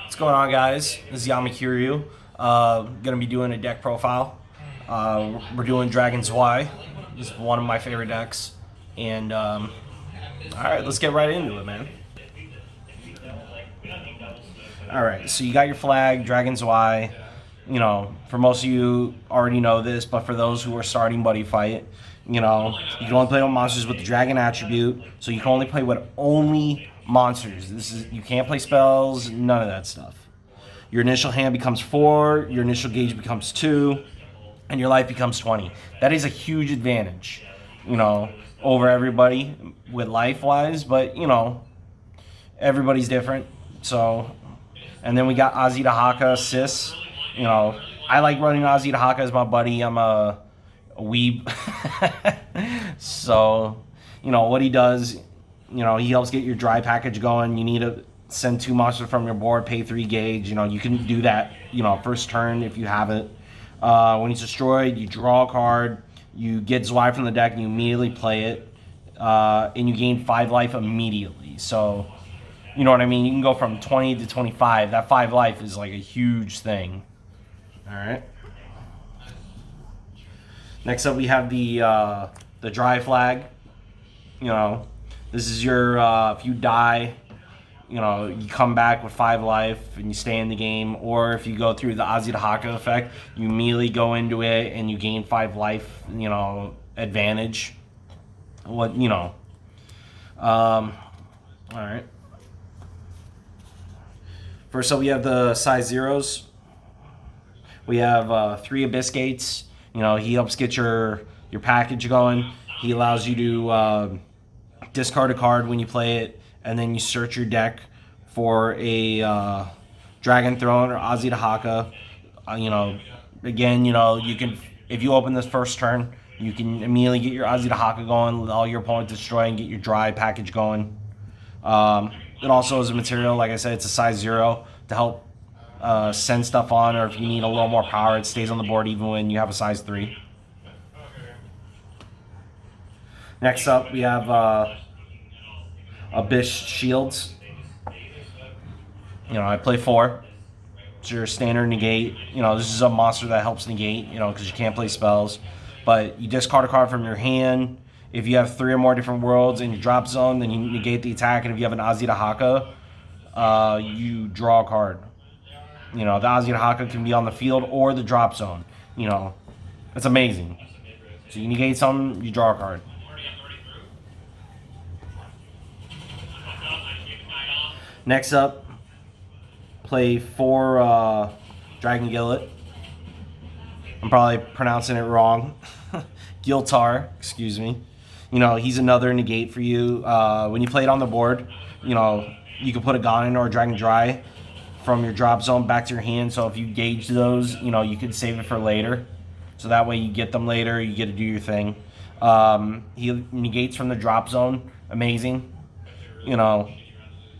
What's going on, guys? This is Yamakiryu. Gonna be doing a deck profile. We're doing Zwei. This is one of my favorite decks. And all right, let's get right into it, man. All right, so you got your flag, Zwei. You know, for most of you already know this, but for those who are starting Buddy Fight, you know, you can only play with monsters with the dragon attribute, so you can only play with only monsters. You can't play spells, none of that stuff. Your initial hand becomes 4, your initial gauge becomes 2, and your life becomes 20. That is a huge advantage, you know, over everybody with life-wise, but, you know, everybody's different. So, and then we got Azidahaka, Sis. You know, I like running Azidahaka as my buddy. I'm a weeb. So, you know, what he does, you know, he helps get your dry package going. You need to send 2 monsters from your board, pay 3 gauge. You know, you can do that, you know, first turn if you have it. When he's destroyed, you draw a card, you get Zwei from the deck, and you immediately play it, and you gain 5 life immediately. So, you know what I mean? You can go from 20 to 25. That 5 life is like a huge thing. All right. Next up, we have the dry flag. You know, this is your if you die, you know, you come back with 5 life and you stay in the game. Or if you go through the Azidahaka effect, you immediately go into it and you gain 5 life. You know, advantage. What you know. All right. First up, we have the size zeros. We have 3 Abyss Gates. You know, he helps get your package going. He allows you to discard a card when you play it, and then you search your deck for a Dragon Throne or Azidahaka. You know, again, you know, you can, if you open this first turn, you can immediately get your Azidahaka going, let all your opponents destroy, and get your dry package going. It also is a material, like I said, it's a size 0 to help send stuff on, or if you need a little more power, it stays on the board even when you have a size 3. Next up, we have Abyss Shields. You know, I play 4. It's your standard negate. You know, this is a monster that helps negate, you know, because you can't play spells. But you discard a card from your hand. If you have 3 or more different worlds in your drop zone, then you negate the attack. And if you have an Azidahaka, you draw a card. You know, the Azidahaka can be on the field or the drop zone. You know, it's amazing. So you negate something, you draw a card. Next up, play 4 Dragon Gillet. I'm probably pronouncing it wrong. Giltar, excuse me. You know, he's another negate for you. When you play it on the board, you know, you can put a Ganon or a Dragon Dry from your drop zone back to your hand. So if you gauge those, you know, you could save it for later. So that way you get them later, you get to do your thing. He negates from the drop zone. Amazing. You know,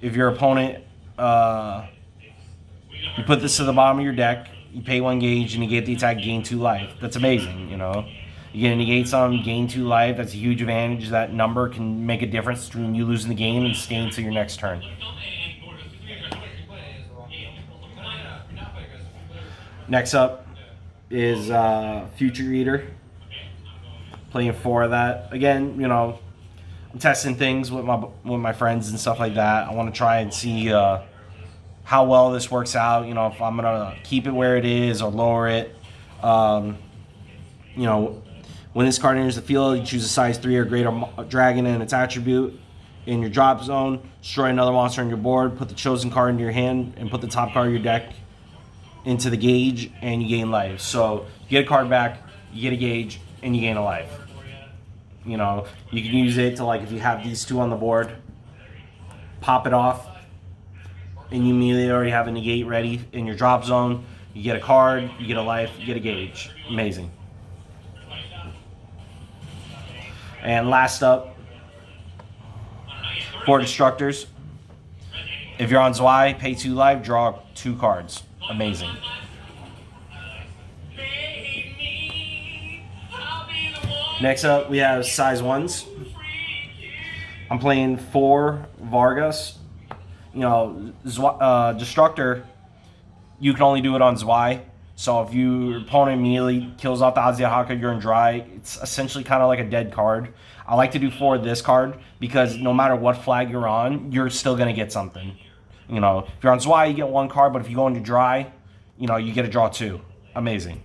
if your opponent, you put this to the bottom of your deck, you pay 1 gauge, and negate the attack, gain 2 life. That's amazing, you know. You get to negate some, gain 2 life. That's a huge advantage. That number can make a difference between you losing the game and staying to your next turn. Next up is Future Eater. Playing 4 of that. Again, you know, I'm testing things with my friends and stuff like that. I want to try and see how well this works out. You know, if I'm gonna keep it where it is or lower it. You know, when this card enters the field, you choose a size 3 or greater dragon and its attribute in your drop zone. Destroy another monster on your board. Put the chosen card into your hand and put the top card of your deck into the gauge, and you gain life. So you get a card back, you get a gauge, and you gain a life. You know, you can use it to, like, if you have these 2 on the board, pop it off, and you immediately already have a negate ready in your drop zone. You get a card, you get a life, you get a gauge. Amazing. And last up, 4 Destructors. If you're on Zwei, pay 2 life, draw 2 cards. Amazing. Next up, we have size 1s. I'm playing 4 Vargas. You know, Destructor you can only do it on Zwei. So if your opponent immediately kills off the Azihaka, you're in dry. It's essentially kind of like a dead card. I like to do 4 of this card because no matter what flag you're on, you're still going to get something. You know, if you're on Zwei, you get 1 card, but if you go into dry, you know, you get to draw 2. Amazing.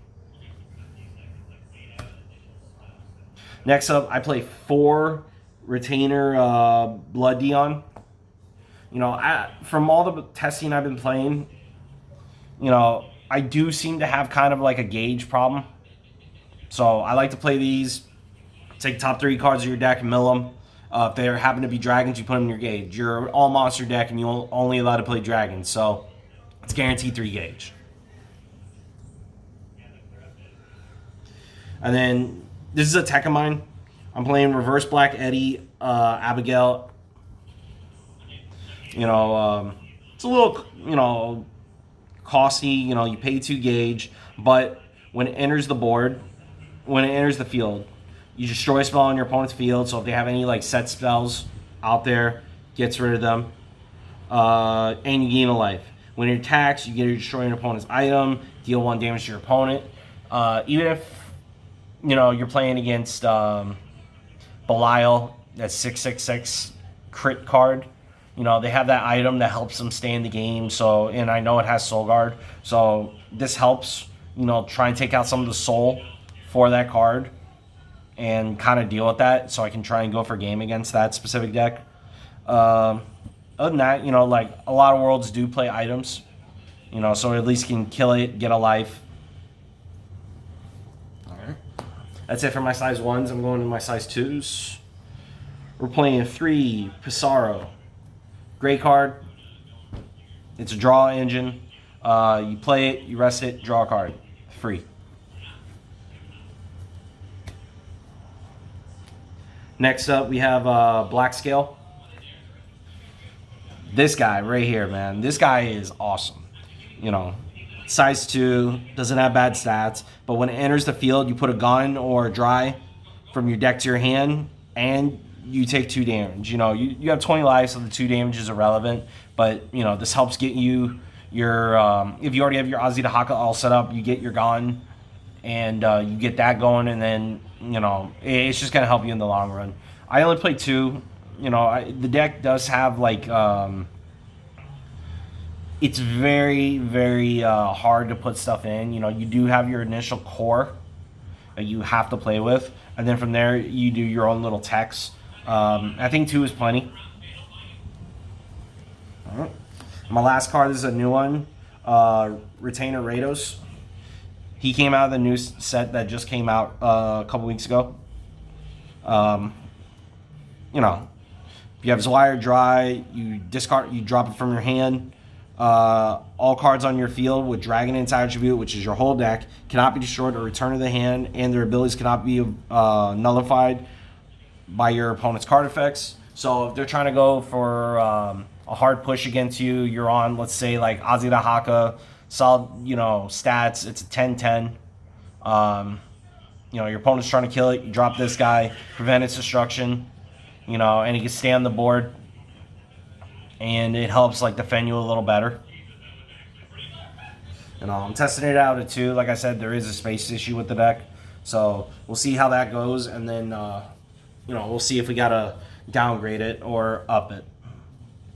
Next up, I play 4 Retainer Blood Dion. You know, from all the testing I've been playing, you know, I do seem to have kind of like a gauge problem. So I like to play these, take top 3 cards of your deck and mill them. If they happen to be dragons, you put them in your gauge. You're all monster deck and you're only allowed to play dragons. So it's guaranteed 3 gauge. And then this is a tech of mine. I'm playing Reverse Black Eddie, Abigail. You know, it's a little, you know, costly. You know, you pay 2 gauge, but when it enters the board, when it enters the field, you destroy a spell on your opponent's field. So if they have any like set spells out there, gets rid of them, and you gain a life. When it attacks, you get to destroy an opponent's item, deal 1 damage to your opponent. Even if you know you're playing against Belial, that 666 crit card. You know, they have that item that helps them stay in the game. So, and I know it has Soul Guard. So this helps, you know, try and take out some of the soul for that card and kind of deal with that so I can try and go for game against that specific deck. Other than that, you know, like a lot of worlds do play items, you know, so at least can kill it, get a life. All right. That's it for my size 1s. I'm going to my size 2s. We're playing 3 Pissarro. Great card. It's a draw engine. You play it, you rest it, draw a card. Free. Next up, we have Black Scale. This guy right here, man. This guy is awesome. You know, size 2, doesn't have bad stats, but when it enters the field, you put a gun or a dry from your deck to your hand, and you take 2 damage. You know, you have 20 lives, so the 2 damage is irrelevant. But, you know, this helps get you your, if you already have your Azihaka all set up, you get your gun, and you get that going, and then, you know, it's just going to help you in the long run. I only play 2. You know, the deck does have, like, it's very, very hard to put stuff in. You know, you do have your initial core that you have to play with, and then from there, you do your own little techs. I think 2 is plenty. All right. My last card is a new one, Retainer Rados. He came out of the new set that just came out a couple weeks ago. You know, if you have Zwei or Dry, you discard, you drop it from your hand. All cards on your field with Dragon Ants attribute, which is your whole deck, cannot be destroyed or returned to the hand, and their abilities cannot be nullified by your opponent's card effects. So if they're trying to go for a hard push against you, you're on, let's say, like Azihaka, solid, you know, stats, it's a 10-10. You know, your opponent's trying to kill it, you drop this guy, prevent its destruction, you know, and he can stay on the board, and it helps, like, defend you a little better. You know, I'm testing it out at 2. Like I said, there is a space issue with the deck, so we'll see how that goes, and then, you know, we'll see if we got to downgrade it or up it.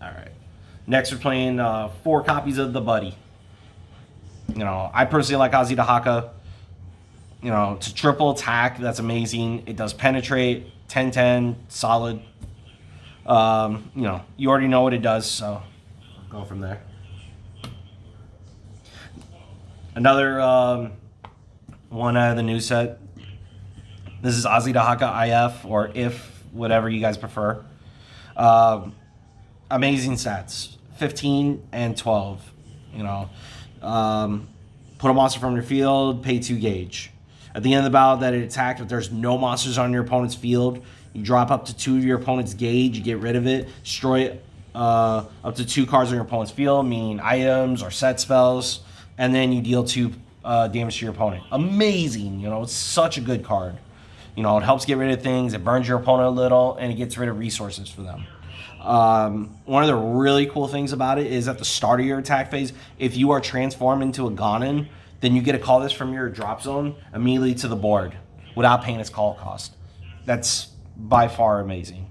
All right. Next, we're playing 4 copies of the Buddy. You know, I personally like Azihaka. You know, it's a triple attack. That's amazing. It does penetrate, 10-10, solid. You know, you already know what it does, so I'll go from there. Another one out of the new set. This is Azihaka IF, or IF, whatever you guys prefer. Amazing stats, 15 and 12. You know, put a monster from your field, pay 2 gauge. At the end of the battle that it attacked, if there's no monsters on your opponent's field, you drop up to 2 of your opponent's gauge, you get rid of it, destroy it, up to 2 cards on your opponent's field, meaning items or set spells, and then you deal 2 damage to your opponent. Amazing, you know, it's such a good card. You know, it helps get rid of things, it burns your opponent a little, and it gets rid of resources for them. One of the really cool things about it is at the start of your attack phase, if you are transformed into a Ganon, then you get to call this from your drop zone immediately to the board without paying its call cost. That's by far amazing.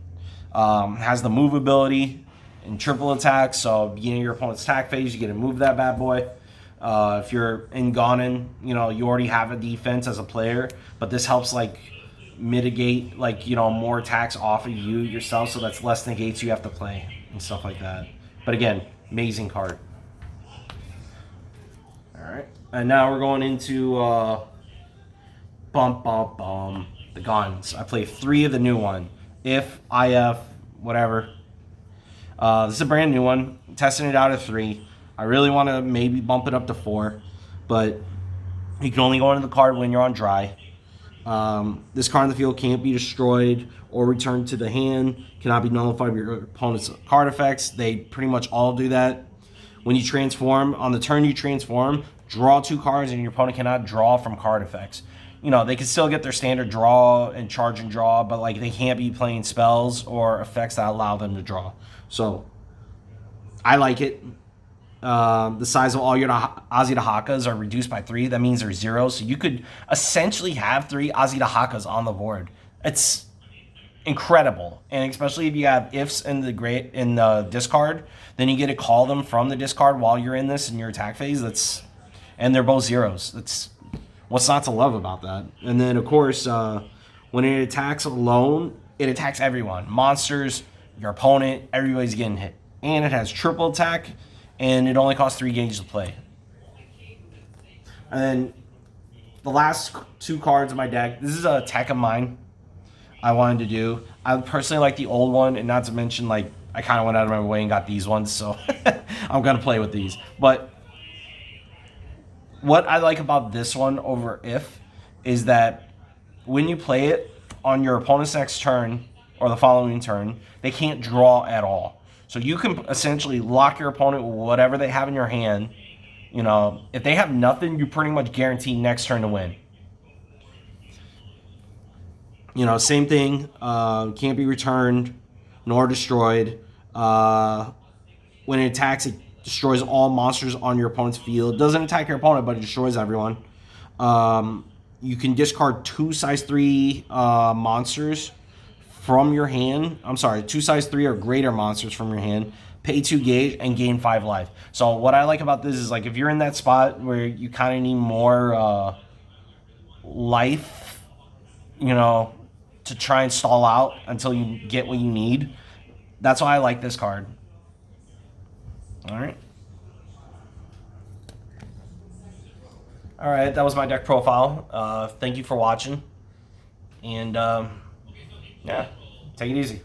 Has the move ability and triple attack, so beginning of your opponent's attack phase, you get to move that bad boy. If you're in Ganon, you already have a defense as a player, but this helps like mitigate more attacks off of you yourself, so that's less negates you have to play and stuff like that. But again, amazing card. Alright, and now we're going into the guns. I play 3 of the new one. If, IF, whatever. This is a brand new one. I'm testing it out at 3. I really want to maybe bump it up to 4, but you can only go into the card when you're on dry. This card in the field can't be destroyed or returned to the hand, cannot be nullified by your opponent's card effects. They pretty much all do that. When you transform, on the turn you transform, draw 2 cards and your opponent cannot draw from card effects. They can still get their standard draw and charge and draw, but like they can't be playing spells or effects that allow them to draw. So, I like it. The size of all your Azirahakas are reduced by 3. That means there's 0. So you could essentially have 3 Azirahakas on the board. It's incredible. And especially if you have ifs in the discard, then you get to call them from the discard while you're in this in your attack phase. And they're both 0s. That's what's not to love about that. And then of course, when it attacks alone, it attacks everyone. Monsters, your opponent, everybody's getting hit. And it has triple attack. And it only costs 3 gauges to play. And then the last 2 cards in my deck. This is a tech of mine I wanted to do. I personally like the old one, and not to mention, like, I kind of went out of my way and got these ones, so I'm going to play with these. But what I like about this one over If is that when you play it on your opponent's next turn or the following turn, they can't draw at all. So you can essentially lock your opponent with whatever they have in your hand. If they have nothing, you pretty much guarantee next turn to win. Same thing. Can't be returned nor destroyed. When it attacks, it destroys all monsters on your opponent's field. It doesn't attack your opponent, but it destroys everyone. You can discard 2 size 3 monsters from your hand. 2 size 3 or greater monsters from your hand. Pay 2 gauge and gain 5 life. So what I like about this is, like, if you're in that spot where you kind of need more life, to try and stall out until you get what you need, that's why I like this card. Alright, that was my deck profile. Thank you for watching. And yeah, take it easy.